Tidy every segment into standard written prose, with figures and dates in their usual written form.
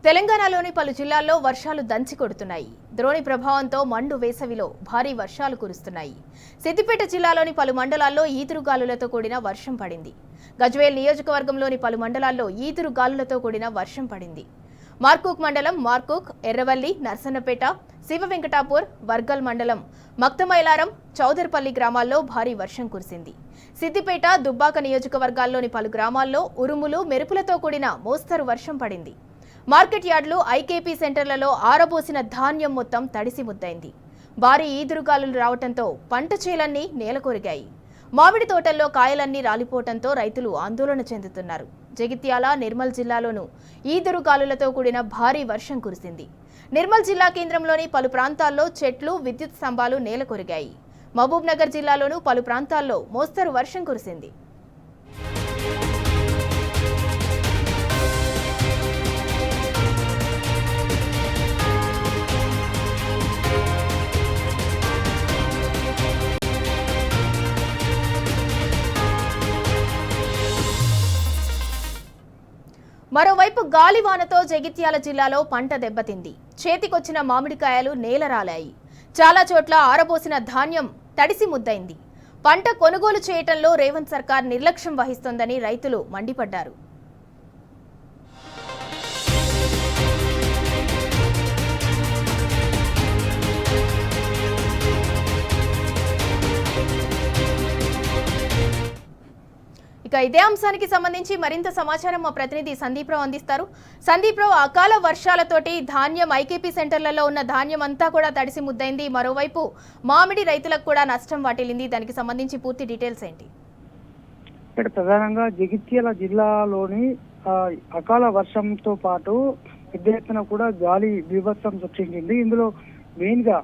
తెలంగాణలోని పలు జిల్లాల్లో వర్షాలు దంచి కొడుతున్నాయి. ద్రోణి ప్రభావంతో మండు వేసవిలో భారీ వర్షాలు కురుస్తున్నాయి. సిద్దిపేట జిల్లాలోని పలు మండలాల్లో ఈదురుగాలులతో కూడిన వర్షం పడింది. గజ్వేల్ నియోజకవర్గంలోని పలు మండలాల్లో ఈదురుగాలులతో కూడిన వర్షం పడింది. మార్కూక్ మండలం మార్కూక్, ఎర్రవల్లి, నర్సన్నపేట, శివవెంకటాపూర్, వర్గల్ మండలం మక్తమైలారం, చౌదర్పల్లి గ్రామాల్లో భారీ వర్షం కురిసింది. సిద్దిపేట, దుబ్బాక నియోజకవర్గాల్లోని పలు గ్రామాల్లో ఉరుములు, మెరుపులతో కూడిన మోస్తరు వర్షం పడింది. మార్కెట్ యార్డులు, ఐకేపీ సెంటర్లలో ఆరబోసిన ధాన్యం మొత్తం తడిసి ముద్దైంది. భారీ ఈదురుగాలులు రావడంతో పంట చేలన్నీ నేలకొరిగాయి. మామిడి తోటల్లో కాయలన్నీ రాలిపోవడంతో రైతులు ఆందోళన చెందుతున్నారు. జగిత్యాల, నిర్మల్ జిల్లాలోనూ ఈదురుగాలులతో కూడిన భారీ వర్షం కురిసింది. నిర్మల్ జిల్లా కేంద్రంలోని పలు ప్రాంతాల్లో చెట్లు, విద్యుత్ స్తంభాలు నేలకొరిగాయి. మహబూబ్ నగర్ జిల్లాలోనూ పలు ప్రాంతాల్లో మోస్తరు వర్షం కురిసింది. మరోవైపు గాలివానతో జగిత్యాల జిల్లాలో పంట దెబ్బతింది. చేతికొచ్చిన మామిడికాయలు నేలరాలాయి. చాలా చోట్ల ఆరబోసిన ధాన్యం తడిసి ముద్దైంది. పంట కొనుగోలు చేయటంలో రేవంత్ సర్కార్ నిర్లక్ష్యం వహిస్తోందని రైతులు మండిపడ్డారు. ఇక ఇదే అంశానికి సంబంధించి మరింత సమాచారం మా ప్రతినిధి సందీప్ రావు అందిస్తారు. సందీప్ రావు, అకాల వర్షాలతోటి ధాన్యం, ఐకేపీ సెంటర్లలో ఉన్న ధాన్యం అంతా కూడా తడిసి ముద్దైంది. మరోవైపు మామిడి రైతులకు కూడా నష్టం వాటిల్లింది. దానికి సంబంధించి పూర్తి డీటెయిల్స్ ఏంటి? ఇక్కడ ప్రధానంగా జగిత్యాల జిల్లాలోని అకాల వర్షంతో పాటు పెద్ద ఎత్తున కూడా గాలి బీభత్సం సృష్టించింది. ఇందులో మెయిన్ గా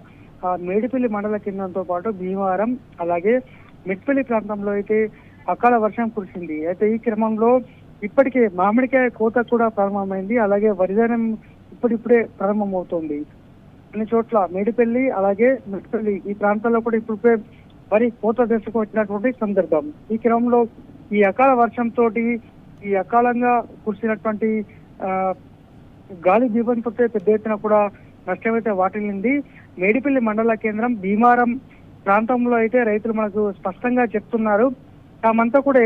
మేడిపల్లి మండల కేంద్రంతో పాటు భీమవరం, అలాగే మెట్పల్లి ప్రాంతంలో అయితే అకాల వర్షం కురిసింది. అయితే ఈ క్రమంలో ఇప్పటికే మామిడికాయ కోత కూడా ప్రారంభమైంది. అలాగే వరిధాన్యం ఇప్పుడిప్పుడే ప్రారంభమవుతోంది. అన్ని చోట్ల మేడిపల్లి, అలాగే మెట్పల్లి ఈ ప్రాంతాల్లో కూడా ఇప్పుడే వరి కోత దశకు వచ్చినటువంటి సందర్భం. ఈ క్రమంలో ఈ అకాల వర్షంతో ఈ అకాలంగా కురిసినటువంటి గాలి దీపంతో పెద్ద ఎత్తున కూడా నష్టమైతే వాటిల్లింది. మేడిపల్లి మండల కేంద్రం భీమారం ప్రాంతంలో అయితే రైతులు మనకు స్పష్టంగా చెప్తున్నారు, తామంతా కూడా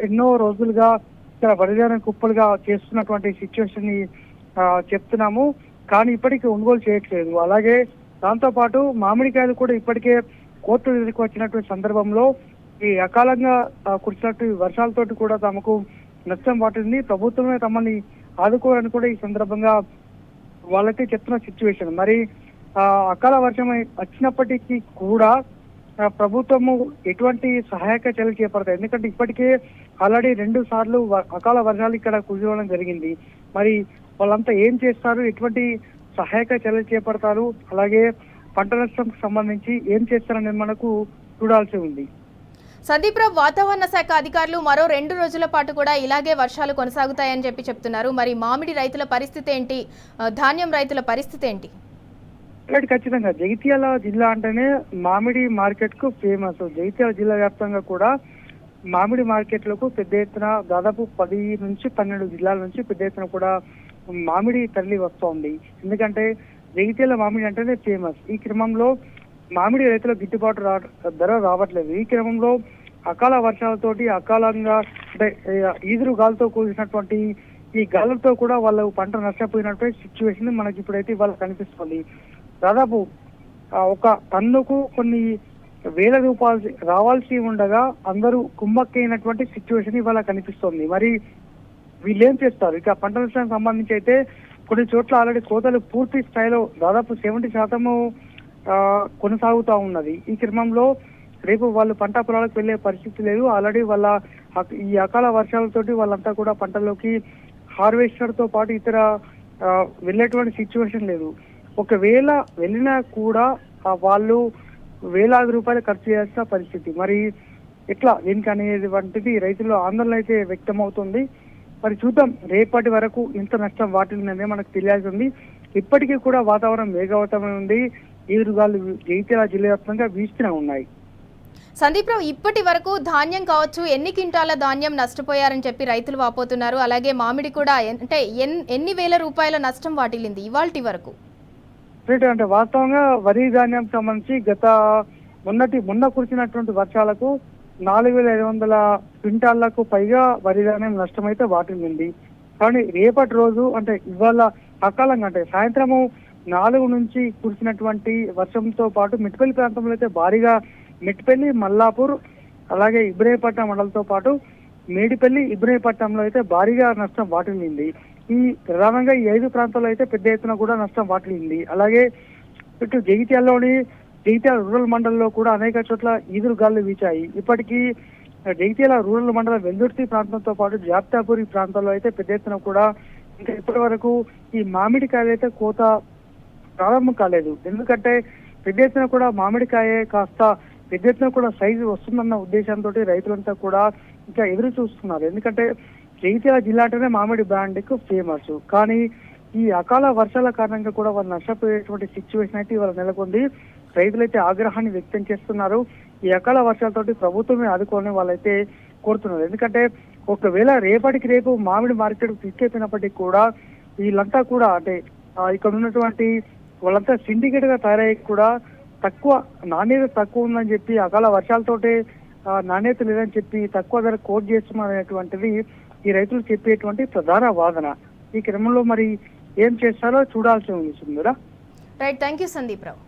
ఎన్నో రోజులుగా ఇక్కడ వరిధాన్యం కుప్పలుగా చేస్తున్నటువంటి సిచ్యువేషన్ ని చెప్తున్నాము, కానీ ఇప్పటికీ కొనుగోలు చేయట్లేదు. అలాగే దాంతో పాటు మామిడికాయలు కూడా ఇప్పటికే కోర్టు దగ్గరికి వచ్చినటువంటి సందర్భంలో ఈ అకాలంగా కురిసినట్టు వర్షాలతోటి కూడా తమకు నష్టం వాటింది. ప్రభుత్వమే తమని ఆదుకోవాలని కూడా ఈ సందర్భంగా వాళ్ళకి చెప్తున్న సిచ్యువేషన్. మరి అకాల వర్షం వచ్చినప్పటికీ కూడా ప్రభుత్వము ఎటువంటి సహాయక చర్యలు చేపడతాయి? ఎందుకంటే ఇప్పటికే ఆల్రెడీ 2 సార్లు అకాల వర్షాలు ఇక్కడ కురవడం జరిగింది. మరి వాళ్ళంతా ఏం చేస్తారు, ఎటువంటి సహాయక చర్యలు చేపడతారు, అలాగే పంట నష్టంకు సంబంధించి ఏం చేస్తారనేది మనకు చూడాల్సి ఉంది. సందీప్ రావు, వాతావరణ శాఖ అధికారులు మరో 2 రోజుల పాటు కూడా ఇలాగే వర్షాలు కొనసాగుతాయని చెప్తున్నారు. మరి మామిడి రైతుల పరిస్థితి ఏంటి, ధాన్యం రైతుల పరిస్థితి ఏంటి? ఖచ్చితంగా జగిత్యాల జిల్లా అంటేనే మామిడి మార్కెట్ కు ఫేమస్. జగిత్యాల జిల్లా వ్యాప్తంగా కూడా మామిడి మార్కెట్లకు పెద్ద ఎత్తున దాదాపు 10 నుంచి 12 జిల్లాల నుంచి పెద్ద ఎత్తున కూడా మామిడి తరలి వస్తోంది. ఎందుకంటే జగిత్యాల మామిడి అంటేనే ఫేమస్. ఈ క్రమంలో మామిడి రైతుల గిట్టుబాటు ధర రావట్లేదు. ఈ క్రమంలో అకాల వర్షాలతోటి అకాలంగా అంటే ఈదురు గాలితో కూడినటువంటి ఈ గాలులతో కూడా వాళ్ళు పంట నష్టపోయినటువంటి సిచ్యువేషన్ మనకి ఇప్పుడైతే ఇవాళ కనిపిస్తుంది. దాదాపు ఒక టన్నుకు కొన్ని వేల రూపాయలు రావాల్సి ఉండగా అందరూ కుమ్మక్కైనటువంటి సిచ్యువేషన్ ఇవాళ కనిపిస్తుంది. మరి వీళ్ళు ఏం చేస్తారు? ఇక పంట నష్టానికి సంబంధించి అయితే కొన్ని చోట్ల ఆల్రెడీ కోతలు పూర్తి స్థాయిలో దాదాపు 70% కొనసాగుతూ ఉన్నది. ఈ క్రమంలో రేపు వాళ్ళు పంట పొలాలకు వెళ్లే పరిస్థితి లేదు. ఆల్రెడీ వాళ్ళ ఈ అకాల వర్షాలతోటి వాళ్ళంతా కూడా పంటలోకి హార్వెస్టర్ తో పాటు ఇతర వెళ్ళేటువంటి సిచ్యువేషన్ లేదు. ఒకవేళ వెళ్ళినా కూడా వాళ్ళు వేలాది రూపాయలు ఖర్చు చేయాల్సిన పరిస్థితి. మరి ఎట్లా దీనికి అనేది వంటిది రైతుల్లో ఆందోళన అయితే వ్యక్తం అవుతుంది. మరి చూద్దాం రేపటి వరకు ఇంత నష్టం వాటిల్లిందనే మనకు తెలియాల్సి ఉంది. ఇప్పటికీ కూడా వాతావరణం మేఘావతమై ఉంది. ఈదురుగాలు జగిత్యాల జిల్లా వ్యాప్తంగా వీస్తూనే ఉన్నాయి. సందీప్ రావు, ఇప్పటి వరకు ధాన్యం కావచ్చు, ఎన్ని క్వింటాల ధాన్యం నష్టపోయారని చెప్పి రైతులు వాపోతున్నారు. అలాగే మామిడి కూడా అంటే ఎన్ని వేల రూపాయల నష్టం వాటిల్లింది ఇవాల్టి వరకు? అంటే వాస్తవంగా వరి ధాన్యం సంబంధించి మొన్న కురిసినటువంటి వర్షాలకు 4,500 క్వింటాళ్లకు పైగా వరి ధాన్యం నష్టమైతే వాటిల్లింది. కానీ రేపటి రోజు అంటే ఇవాళ అకాలంగా అంటే సాయంత్రము 4 నుంచి కురిసినటువంటి వర్షంతో పాటు మిట్పల్లి ప్రాంతంలో అయితే భారీగా మిట్పల్లి, మల్లాపూర్, అలాగే ఇబ్రహీంపట్నం మండలంతో పాటు మేడిపల్లి, ఇబ్రహీంపట్నంలో అయితే భారీగా నష్టం వాటిల్లింది. ఈ ప్రధానంగా ఈ 5 ప్రాంతాల్లో అయితే పెద్ద ఎత్తున కూడా నష్టం వాటిల్లింది. అలాగే ఇటు జగిత్యాల రూరల్ మండలంలో కూడా అనేక చోట్ల ఈదురు గాలులు వీచాయి. ఇప్పటికీ జగిత్యాల రూరల్ మండలం వెల్దుర్తి ప్రాంతంతో పాటు జాప్తాపూర్ ప్రాంతాల్లో అయితే పెద్ద ఎత్తున కూడా ఇంకా ఇప్పటి వరకు ఈ మామిడికాయలు అయితే కోత ప్రారంభం కాలేదు. ఎందుకంటే పెద్ద ఎత్తున కూడా మామిడికాయ కాస్త పెద్ద ఎత్తున కూడా సైజు వస్తుందన్న ఉద్దేశంతో రైతులంతా కూడా ఇంకా ఎదురు చూస్తున్నారు. ఎందుకంటే జగిత్యాల జిల్లా అంటేనే మామిడి బ్రాండ్కు ఫేమస్. కానీ ఈ అకాల వర్షాల కారణంగా కూడా వాళ్ళు నష్టపోయేటువంటి సిచ్యువేషన్ అయితే ఇవాళ నెలకొంది. రైతులైతే ఆగ్రహాన్ని వ్యక్తం చేస్తున్నారు. ఈ అకాల వర్షాలతోటి ప్రభుత్వమే ఆదుకోవాలని వాళ్ళైతే కోరుతున్నారు. ఎందుకంటే ఒకవేళ రేపటికి రేపు మామిడి మార్కెట్ తీసుకెళ్ళినప్పటికీ కూడా వీళ్ళంతా కూడా అంటే ఇక్కడ ఉన్నటువంటి వాళ్ళంతా సిండికేట్ గా తయారయ్యి కూడా నాణ్యత తక్కువ ఉందని చెప్పి అకాల వర్షాలతోటే నాణ్యత లేదని చెప్పి తక్కువ ధర కోట్ చేస్తున్నారనేటువంటిది ఈ రైతులు చెప్పేటువంటి ప్రధాన వాదన. ఈ క్రమంలో మరి ఏం చేస్తారో చూడాల్సి ఉంది. Right, thank you Sandeep Rao.